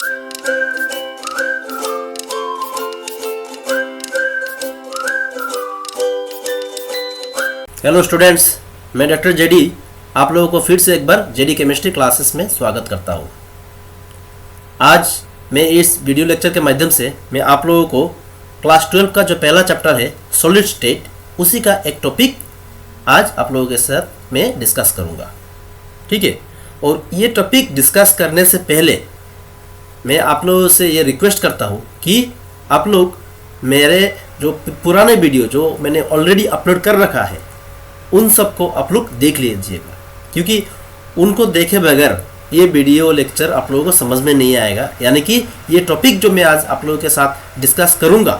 Hello students, मैं doctor JD आप लोगों को फिर से एक बार जेडी केमिस्ट्री क्लासेस में स्वागत करता हूँ। आज मैं इस वीडियो लेक्चर के माध्यम से मैं आप लोगों को क्लास 12 का जो पहला चैप्टर है सॉलिड स्टेट, उसी का एक टॉपिक आज आप लोगों के साथ मैं डिस्कस करूँगा। ठीक है, और ये टॉपिक डिस्कस करने से पहले मैं आप लोगों से ये रिक्वेस्ट करता हूँ कि आप लोग मेरे जो पुराने वीडियो जो मैंने ऑलरेडी अपलोड कर रखा है उन सब को आप लोग देख लीजिएगा, क्योंकि उनको देखे बगैर ये वीडियो लेक्चर आप लोगों को समझ में नहीं आएगा। यानी कि ये टॉपिक जो मैं आज आप लोगों के साथ डिस्कस करूँगा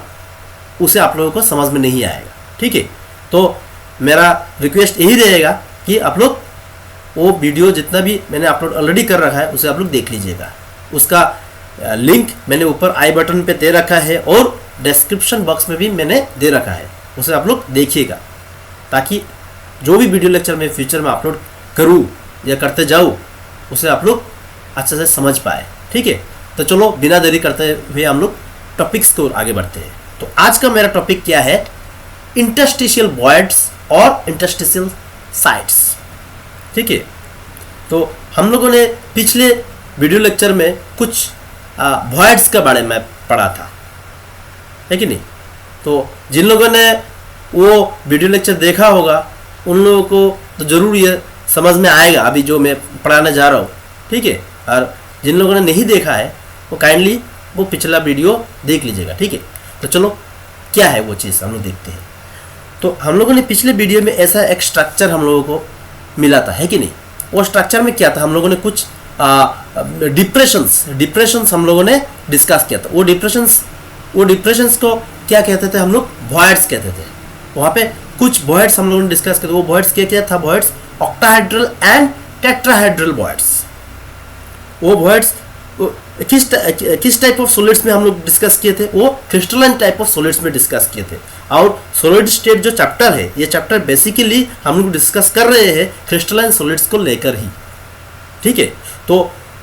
उसे आप लोगों को समझ में नहीं आएगा। ठीक है, तो मेरा रिक्वेस्ट यही रहेगा कि आप लोग वो वीडियो जितना भी मैंने अपलोड ऑलरेडी कर रखा है उसे आप लोग देख लीजिएगा। उसका लिंक मैंने ऊपर आई बटन पे दे रखा है और डिस्क्रिप्शन बॉक्स में भी मैंने दे रखा है, उसे आप लोग देखिएगा, ताकि जो भी वीडियो लेक्चर मैं फ्यूचर में अपलोड करूँ या करते जाऊँ उसे आप लोग अच्छे से समझ पाए। ठीक है, तो चलो बिना देरी करते हुए हम लोग टॉपिक्स को आगे बढ़ते हैं। तो आज का मेरा टॉपिक क्या है? इंटरस्टिशियल वॉइड्स और इंटरस्टिशियल साइट्स। ठीक है, तो हम लोगों ने पिछले वीडियो लेक्चर में कुछ वॉइड्स के बारे में पढ़ा था, है कि नहीं? तो जिन लोगों ने वो वीडियो लेक्चर देखा होगा उन लोगों को तो ज़रूर ये समझ में आएगा अभी जो मैं पढ़ाने जा रहा हूँ। ठीक है, और जिन लोगों ने नहीं देखा है वो काइंडली वो पिछला वीडियो देख लीजिएगा। ठीक है, तो चलो क्या है वो चीज़ हम लोग देखते हैं। तो हम लोगों ने पिछले वीडियो में ऐसा एक स्ट्रक्चर हम लोगों को मिला था, है कि नहीं? वो स्ट्रक्चर में क्या था? हम लोगों ने कुछ डिप्रेशंस हम लोगों ने डिस्कस किया था। वो डिप्रेशंस को क्या कहते थे हम लोग? वॉइड्स कहते थे। वहाँ पे कुछ वॉइड्स हम लोगों ने डिस्कस किया। वो वॉइड्स क्या था? Voids octahedral and tetrahedral voids. वो वॉइड्स किस टाइप ऑफ सॉलिड्स में हम लोग डिस्कस किए थे? वो क्रिस्टलाइन टाइप ऑफ सॉलिड्स में डिस्कस किए थे। और सॉलिड स्टेट जो चैप्टर है, ये चैप्टर बेसिकली हम लोग डिस्कस कर रहे हैं क्रिस्टलाइन सॉलिड्स को लेकर ही। ठीक है, तो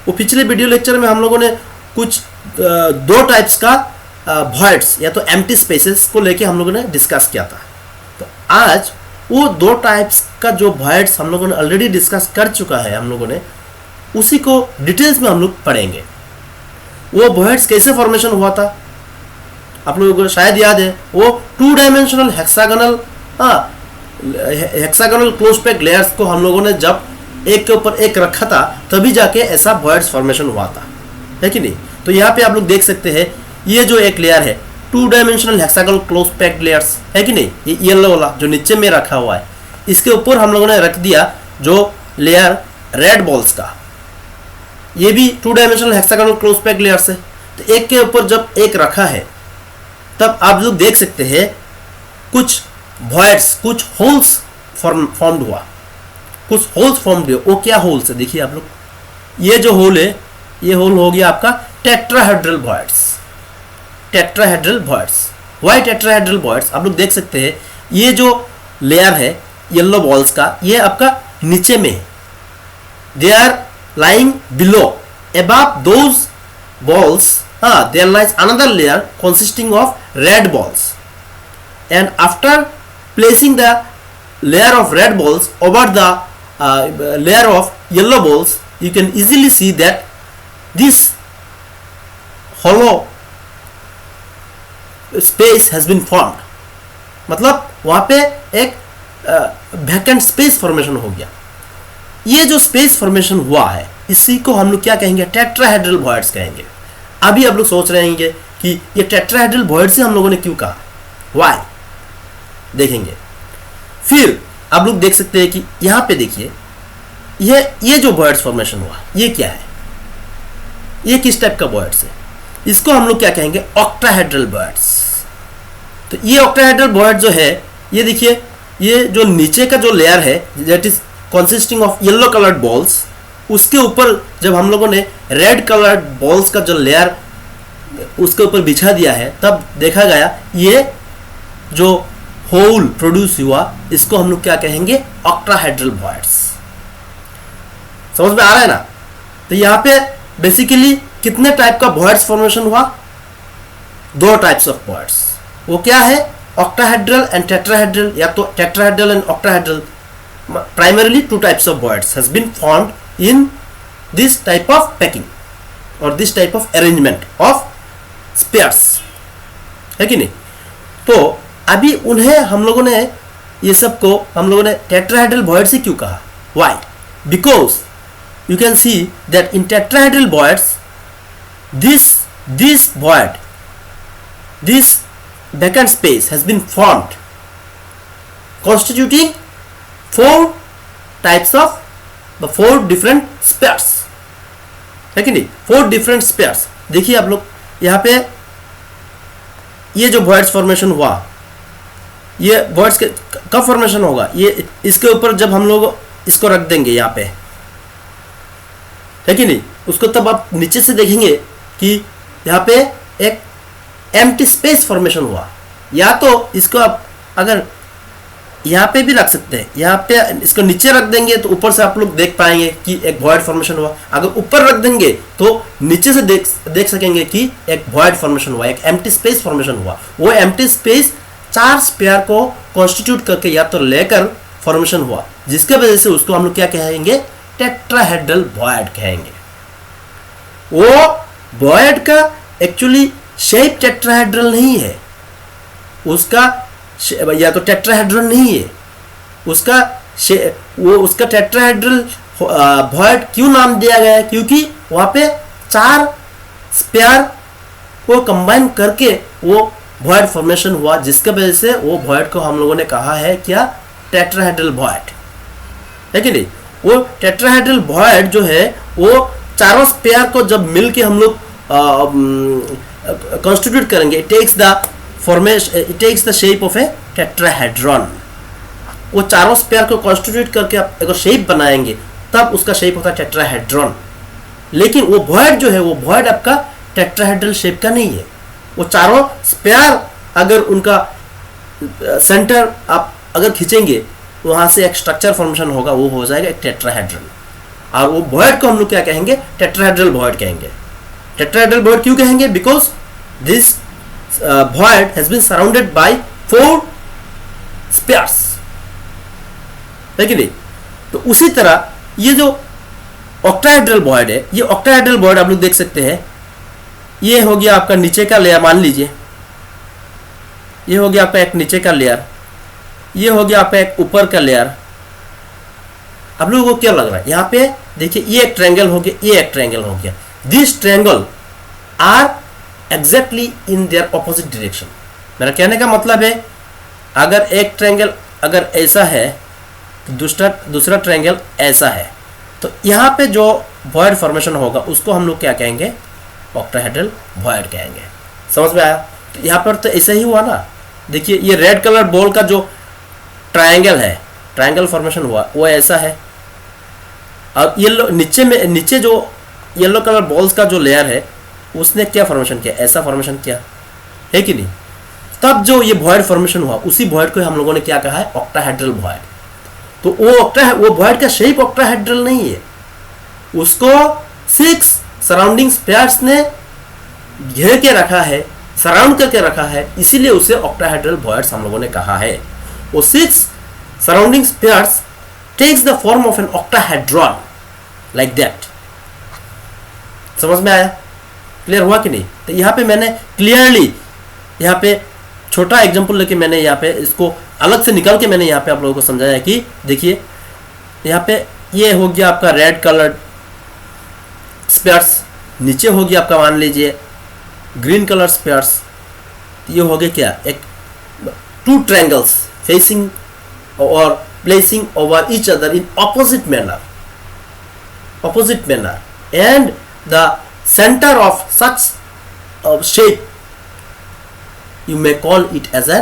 वो पिछले वीडियो लेक्चर में हम लोगों ने कुछ दो टाइप्स का वॉइड्स या तो एम्प्टी स्पेसेस को लेके हम लोगों ने डिस्कस किया था। तो आज वो दो टाइप्स का जो वॉइड्स हम लोगों ने ऑलरेडी डिस्कस कर चुका है हम लोगों ने, उसी को डिटेल्स में हम लोग पढ़ेंगे। वो वॉइड्स कैसे फॉर्मेशन हुआ था आप लोगों को शायद याद है। वो 2 dimensional hexagonal close packed layers को हम लोगों ने जब एक के ऊपर एक रखा था तभी जाके ऐसा वॉइड्स फॉर्मेशन हुआ था, है कि नहीं? तो यहाँ पे आप लोग देख सकते हैं ये जो एक लेयर है 2 dimensional hexagonal close packed layers, है कि नहीं? ये येलो वाला जो नीचे में रखा हुआ है, इसके ऊपर हम लोगों ने रख दिया जो लेयर रेड बॉल्स का। ये भी 2 dimensional hexagonal close packed layers है। तो एक के ऊपर जब एक रखा है तब आप लोग देख सकते हैं कुछ वॉइड्स, कुछ होल्स फॉर्म्ड हुआ, कुछ होल्स फॉर्म्ड हुए। वो क्या होल्स है? देखिए आप लोग, ये जो होल है ये होल हो गया आपका tetrahedral voids. Tetrahedral voids, why tetrahedral voids आप लोग देख सकते हैं। ये जो लेयर है येलो बॉल्स का, ये आपका नीचे में है। They are lying below, above those balls there lies another layer consisting of red balls, and after placing the layer of red balls over the layer of yellow balls, you can easily see that this hollow space has been formed. मतलब वहाँ पे एक vacant space formation हो गया। ये जो space formation हुआ है इसी को हम लोग क्या कहेंगे? टेट्राहेड्रल वॉइड्स कहेंगे। अभी आप लोग सोच रहे हैं कि ये टेट्राहेड्रल वॉइड से हम लोगों ने क्यों कहा, वाई, देखेंगे। फिर आप लोग देख सकते हैं कि यहाँ पे देखिए ये जो वॉइड्स फॉर्मेशन हुआ ये क्या है? ये किस टाइप का वॉइड्स है? इसको हम लोग क्या कहेंगे? Octahedral voids. तो ये ऑक्टाहेड्रल वॉइड जो है, ये देखिए, ये जो नीचे का जो लेयर है that is consisting of yellow coloured balls, उसके ऊपर जब हम लोगों ने रेड कलर्ड बॉल्स का जो लेयर उसके ऊपर बिछा दिया है तब देखा गया ये जो होल प्रोड्यूस हुआ इसको हम लोग क्या कहेंगे? Octahedral voids. समझ में आ रहा है ना? तो यहाँ पे बेसिकली कितने टाइप का वॉइड्स फॉर्मेशन हुआ? 2 टाइप्स ऑफ वॉइड्स। वो क्या है? ऑक्टाहेड्रल एंड टेट्राहेड्रल, या तो tetrahedral and octahedral. Primarily 2 types of voids has been formed in this type of packing और this type of arrangement of spheres, है कि नहीं? तो अभी उन्हें हम लोगों ने ये सब को हम लोगों ने टेट्राहेड्रल वॉइड्स ही क्यों कहा? Why? Because you can see that in tetrahedral voids this void, this vacant space has been formed constituting 4 types of the 4 different spheres, है कि नहीं? 4 different spheres। देखिए आप लोग यहाँ पे ये जो voids formation हुआ, ये voids के कब formation होगा? ये इसके ऊपर जब हम लोग इसको रख देंगे यहाँ पे, है कि नहीं? उसको तब आप नीचे से देखेंगे कि यहाँ पे एक एम्प्टी स्पेस फॉर्मेशन हुआ। या तो इसको आप अगर यहाँ पे भी रख सकते हैं, यहाँ पे इसको नीचे रख देंगे तो ऊपर से आप लोग देख पाएंगे कि एक वॉइड फॉर्मेशन हुआ। अगर ऊपर रख देंगे तो नीचे से देख सकेंगे कि एक वॉइड फॉर्मेशन हुआ, एक एम्प्टी स्पेस फॉर्मेशन हुआ। वो एम्प्टी स्पेस 4 स्पेयर को कॉन्स्टिट्यूट करके या तो लेकर फॉर्मेशन हुआ, जिसके वजह से उसको हम लोग क्या कहेंगे? टेट्राहेड्रल वॉइड कहेंगे। वो वॉइड का एक्चुअली शेप टेट्राहेड्रल नहीं है, उसका या तो टेट्राहेड्रल नहीं है, उसका वो उसका टेट्राहेड्रल वॉइड क्यों नाम दिया गया है? क्योंकि वहाँ पे 4 स्पेयर को कंबाइन करके वो वॉइड फॉर्मेशन हुआ, जिसके वजह से वो वॉइड को हम लोगों ने कहा है क्या? टेट्राहेड्रल वॉइड, है कि नहीं? वो टेट्राहेड्रल वॉइड जो है वो 4 स्पेयर को जब मिल के हम लोग कॉन्स्टिट्यूट करेंगे, it takes the shape of a tetrahedron. वो 4 स्पेयर को कॉन्स्टिट्यूट करके आप एक शेप बनाएंगे, तब उसका शेप होता है टेट्राहेड्रॉन। लेकिन वो वॉइड जो है, वो वॉइड आपका टेट्राहेड्रल शेप का नहीं है। वो 4 स्पेयर अगर उनका सेंटर आप अगर खींचेंगे, वहां से एक स्ट्रक्चर फॉर्मेशन होगा, वो हो जाएगा एक टेट्राहेड्रल। और वो वॉइड को हम लोग क्या कहेंगे? टेट्राहेड्रल वॉइड कहेंगे। टेट्राहेड्रल वॉइड क्यों कहेंगे? Because this void has been surrounded by 4 spheres, है कि नहीं? तो उसी तरह ये जो ऑक्टाहेड्रल वॉइड है, ये ऑक्टाहेड्रल वॉइड आप लोग देख सकते हैं। ये हो गया आपका नीचे का लेयर, मान लीजिए ये हो गया आपका एक नीचे का लेयर, ये हो गया आपका एक ऊपर का लेयर। आप लोगों को क्या लग रहा है? यहाँ पे देखिए, ये एक ट्रायंगल हो गया, ये एक ट्रायंगल हो गया। This triangle are exactly in their opposite direction. मेरा कहने का मतलब है, अगर एक ट्रायंगल अगर ऐसा है तो दूसरा ट्रायंगल ऐसा है, तो यहाँ पे जो वॉइड फॉर्मेशन होगा उसको हम लोग क्या कहेंगे? ऑक्टाहेड्रल वॉइड कहेंगे। समझ में आया? तो यहाँ पर तो ऐसा ही हुआ ना। देखिए, ये रेड कलर बॉल का जो ट्रायंगल है, ट्रायंगल फॉर्मेशन हुआ, वो ऐसा है। अब येलो नीचे जो येलो कलर बॉल्स का जो लेयर है, उसने क्या फॉर्मेशन किया? ऐसा फॉर्मेशन किया, है कि नहीं? तब जो ये वॉइड फॉर्मेशन हुआ, उसी वॉइड को हम लोगों ने क्या कहा है? Octahedral void. तो वो वॉइड का शेप ऑक्टाहेड्रल नहीं है, उसको 6 सराउंडिंग स्पेयर्स ने घेर के रखा है, सराउंड करके रखा है, इसीलिए उसे ऑक्टाहेड्रल वॉइड्स हम लोगों ने कहा है। वो 6 surrounding spheres takes the form of an octahedron like that। समझ में आया? क्लियर हुआ कि नहीं? तो यहाँ पे मैंने क्लियरली यहाँ पे छोटा एग्जांपल लेके मैंने यहाँ पे इसको अलग से निकाल के मैंने यहाँ पे आप लोगों को समझाया कि देखिए, यहाँ पे ये हो गया आपका रेड कलर्ड स्पेयर्स, नीचे हो गया आपका मान लीजिए ग्रीन कलर स्पेयर्स। ये हो गया क्या? एक 2 triangles facing or placing over each other in opposite manner, and the center of such shape you may call it as a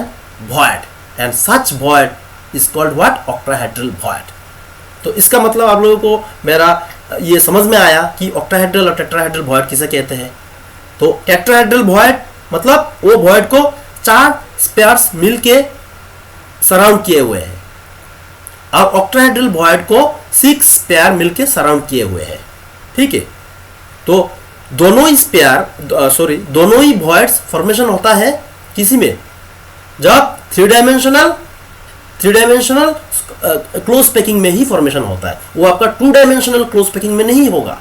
void, and such void is called what? Octahedral void। तो इसका मतलब आप लोगों को मेरा ये समझ में आया कि ऑक्टाहेड्रल और टेट्राहेड्रल वॉइड किसे कहते हैं। तो टेट्राहेड्रल वॉइड मतलब वो वॉइड को 4 स्पेयर्स मिलके सराउंड किए हुए हैं, और ऑक्टाहेड्रल वॉइड को 6 स्पेयर मिलके सराउंड किए हुए हैं। ठीक है, तो दोनों ही दोनों ही वॉइड्स फॉर्मेशन होता है किसी में, जब थ्री डायमेंशनल क्लोज पैकिंग में ही फॉर्मेशन होता है। वो आपका टू डायमेंशनल क्लोज पैकिंग में नहीं होगा।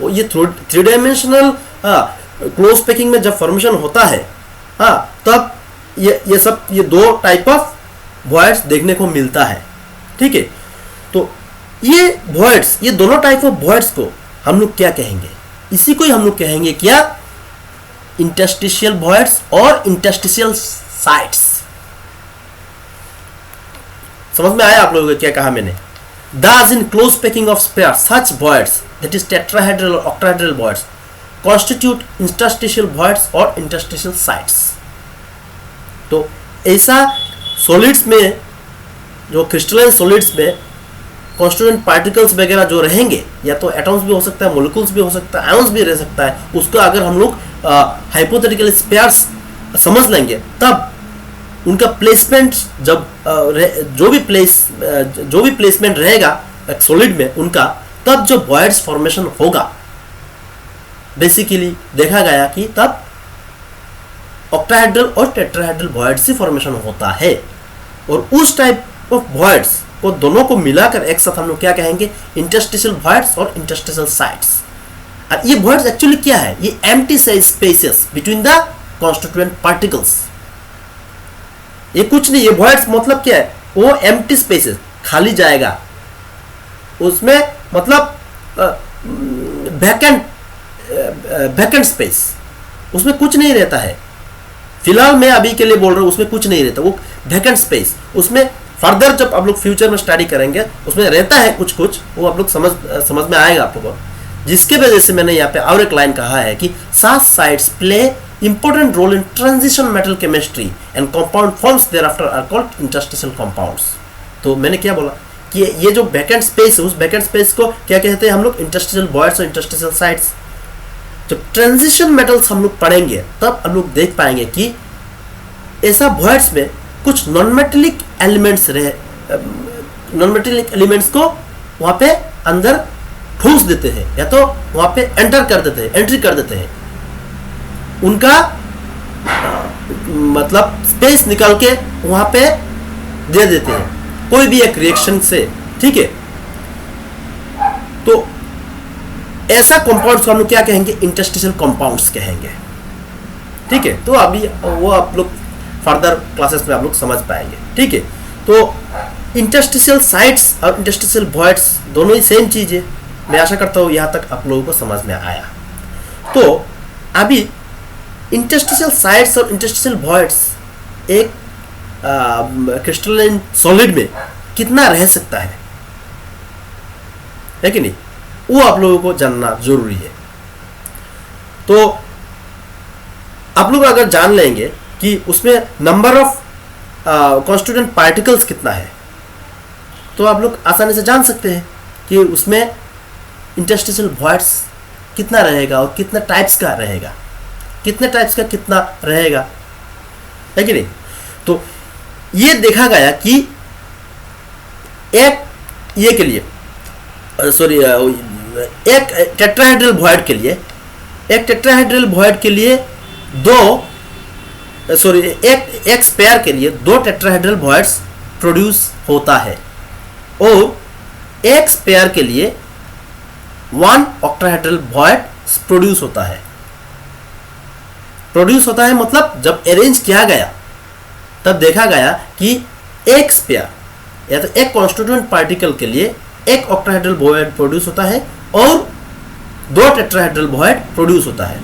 वो ये थ्री डायमेंशनल क्लोज पैकिंग में जब फॉर्मेशन होता है, तब ये दो टाइप ऑफ वॉइड्स देखने को मिलता है। ठीक है, तो ये दोनों टाइप ऑफ वॉइड्स को हम लोग क्या कहेंगे? इसी को ही हम लोग कहेंगे क्या? इंटरस्टिशियल वॉइड्स और इंटरस्टिशियल साइट्स। समझ में आया आप लोगों को क्या कहा मैंने? Thus in close packing of sphere, such voids, that is tetrahedral or octahedral voids, constitute interstitial voids or interstitial sites. तो ऐसा सॉलिड्स में, जो क्रिस्टलाइन सॉलिड्स में कॉन्स्टिट्यूएंट पार्टिकल्स वगैरह जो रहेंगे, या तो एटम्स भी हो सकता है, मोलिक्यूल्स भी हो सकता है, आयंस भी रह सकता है, उसको अगर हम लोग हाइपोथेटिकल स्पेयर्स समझ लेंगे, तब उनका प्लेसमेंट जब जो भी प्लेसमेंट रहेगा एक सॉलिड में उनका, तब जो वॉइड्स फॉर्मेशन होगा, बेसिकली देखा गया कि तब ऑक्टाहेड्रल और टेट्राहेड्रल वॉइड्स से फॉर्मेशन होता है। और उस टाइप ऑफ वॉइड्स को दोनों को मिलाकर एक साथ हम लोग क्या कहेंगे? इंटरस्टिशियल वॉइड्स और इंटरस्टिशियल साइट्स। और ये वॉइड्स एक्चुअली क्या है? ये empty spaces between the constituent particles. ये कुछ नहीं, ये वॉइड्स मतलब क्या है? वो एम्प्टी स्पेसेस, खाली जाएगा, उसमें मतलब वैकेंट स्पेस, उसमें कुछ नहीं रहता है। फिलहाल मैं अभी के लिए बोल रहा हूँ, उसमें कुछ नहीं रहता, वो वैकेंट स्पेस। उसमें फर्दर जब आप लोग फ्यूचर में स्टडी करेंगे, उसमें रहता है कुछ कुछ, वो आप लोग समझ में आएगा आप लोगों को। जिसके वजह से मैंने यहाँ पे और एक लाइन कहा है कि such sites play important role in transition metal chemistry and compound forms thereafter are called interstitial compounds। तो मैंने क्या बोला कि ये जो वैकेंट स्पेस है, उस वैकेंट स्पेस को क्या कहते हैं हम लोग? इंटरस्टिशियल वॉइड्स और इंटरस्टिशियल साइट्स। जब ट्रांजिशन मेटल्स हम लोग पढ़ेंगे, तब हम लोग देख पाएंगे कि ऐसा वॉइड्स में कुछ नॉन मेटेलिक एलिमेंट्स को वहाँ पे अंदर ठूस देते हैं, या तो वहाँ पे एंट्री कर देते हैं। उनका मतलब स्पेस निकाल के वहाँ पे दे देते हैं कोई भी एक रिएक्शन से। ठीक है, तो ऐसा कंपाउंड्स को हम लोग क्या कहेंगे? इंटरस्टिशियल कंपाउंड्स कहेंगे। ठीक है, तो अभी वो आप लोग फर्दर क्लासेस में आप लोग समझ पाएंगे। ठीक है, तो इंटरस्टिशियल साइट्स और इंटरस्टिशियल वॉइड्स दोनों ही सेम चीज है। मैं आशा करता हूँ यहाँ तक आप लोगों को समझ में आया। तो अभी इंटरस्टिशियल साइट्स और इंटरस्टिशियल वॉइड्स एक क्रिस्टलाइन सॉलिड में कितना रह सकता है कि नहीं, वो आप लोगों को जानना जरूरी है। तो आप लोग अगर जान लेंगे कि उसमें नंबर ऑफ कॉन्स्टिट्यूएंट पार्टिकल्स कितना है, तो आप लोग आसानी से जान सकते हैं कि उसमें इंटरस्टिशियल वॉइड्स कितना रहेगा और कितना टाइप्स का रहेगा, कितना रहेगा, है कि नहीं। तो ये देखा गया कि एक टेट्राहेड्रल वॉइड के लिए एक स्पेयर के लिए दो टेट्राहेड्रल वॉइड्स प्रोड्यूस होता है, और एक स्पेयर के लिए वन ऑक्टाहेड्रल वॉइड प्रोड्यूस होता है। मतलब जब अरेंज किया गया, तब देखा गया कि एक स्पेयर या तो एक कॉन्स्टिट्यूएंट पार्टिकल के लिए एक ऑक्टाहेड्रल वॉइड प्रोड्यूस होता है और दो टेट्राहेड्रल वॉइड प्रोड्यूस होता है।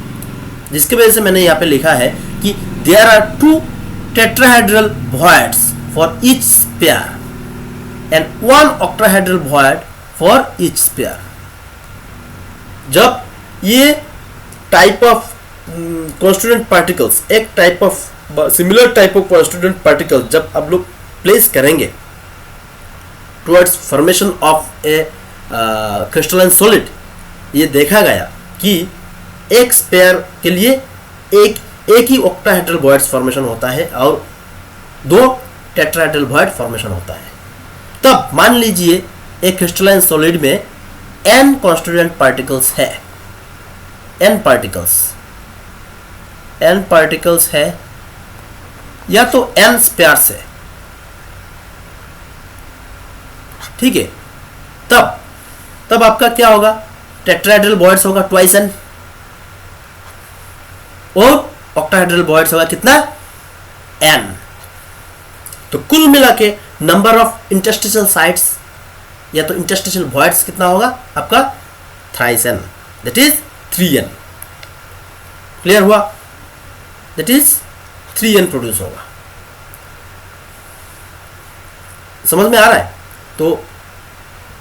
जिसकी वजह से मैंने यहाँ पे लिखा है कि there are two tetrahedral voids for each sphere and one octahedral void for each sphere. जब ये टाइप ऑफ कॉन्स्टिट्यूएंट पार्टिकल्स, एक type of similar type of constituent particles जब आप लोग प्लेस करेंगे towards formation of a crystalline solid, ये देखा गया कि एक स्पेयर के लिए एक ही ऑक्टाहेड्रल वॉइड्स फॉर्मेशन होता है और दो टेट्राहेड्रल वॉइड फॉर्मेशन होता है। तब मान लीजिए एक क्रिस्टलाइन सॉलिड में n कॉन्स्टिट्यूएंट पार्टिकल्स है, n पार्टिकल्स, n पार्टिकल्स है या तो n स्पेयर्स है, ठीक है, तब आपका क्या होगा, टेट्राहेड्रल बॉयड्स होगा ट्वाइस n, और ऑक्टाहेड्रल बॉयड्स होगा कितना, n। तो कुल मिला के नंबर ऑफ इंटरस्टिशियल साइट्स या तो इंटरस्टिशियल वॉइड्स कितना होगा आपका, thrice n, that is 3n। Clear हुआ, दैट इज 3n प्रोड्यूस होगा। समझ में आ रहा है? तो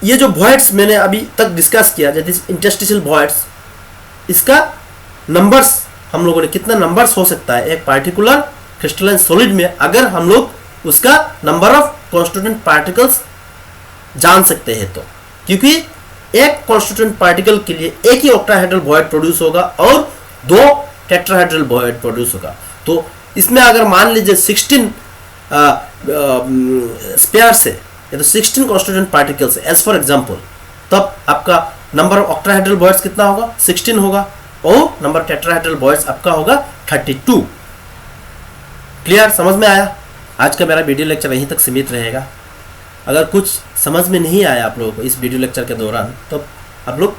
ये जो वॉइड्स मैंने अभी तक डिस्कस किया, दैट इज इंटरस्टिशियल वॉइड्स, इसका नंबर्स हम लोगों ने, कितना नंबर्स हो सकता है एक पार्टिकुलर क्रिस्टलाइन सॉलिड में, अगर हम लोग उसका नंबर ऑफ कॉन्स्टिट्यूएंट पार्टिकल्स जान सकते हैं तो, क्योंकि एक कॉन्स्टिट्यूएंट पार्टिकल के लिए एक ही ऑक्टाहेड्रल वॉइड प्रोड्यूस होगा और 2 टेट्राहेड्रल वॉइड प्रोड्यूस होगा। तो इसमें अगर मान लीजिए 16 स्पेयर्स है या तो 16 कॉन्स्टिट्यूएंट पार्टिकल्स है एज फॉर एग्जांपल, तब आपका नंबर ऑफ ऑक्टाहेड्रल वॉइड्स कितना होगा, 16 होगा, और नंबर टेट्राहेड्रल वॉइड्स आपका होगा 32। क्लियर, समझ में आया? आज का मेरा वीडियो लेक्चर यहीं तक सीमित रहेगा। अगर कुछ समझ में नहीं आया आप लोगों को इस वीडियो लेक्चर के दौरान, तो आप लोग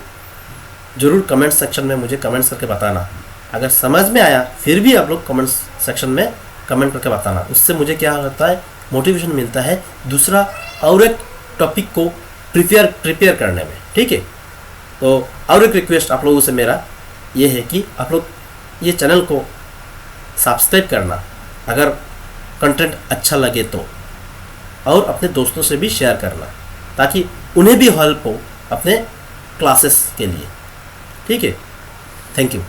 जरूर कमेंट सेक्शन में मुझे कमेंट्स करके बताना। अगर समझ में आया फिर भी आप लोग कमेंट सेक्शन में कमेंट करके बताना, उससे मुझे क्या होता है, मोटिवेशन मिलता है दूसरा और एक टॉपिक को प्रिपेयर करने में, ठीक है। तो और एक रिक्वेस्ट आप लोगों से मेरा ये है कि आप लोग ये चैनल को सब्सक्राइब करना अगर कंटेंट अच्छा लगे तो, और अपने दोस्तों से भी शेयर करना ताकि उन्हें भी हेल्प हो अपने क्लासेस के लिए, ठीक है। Thank you.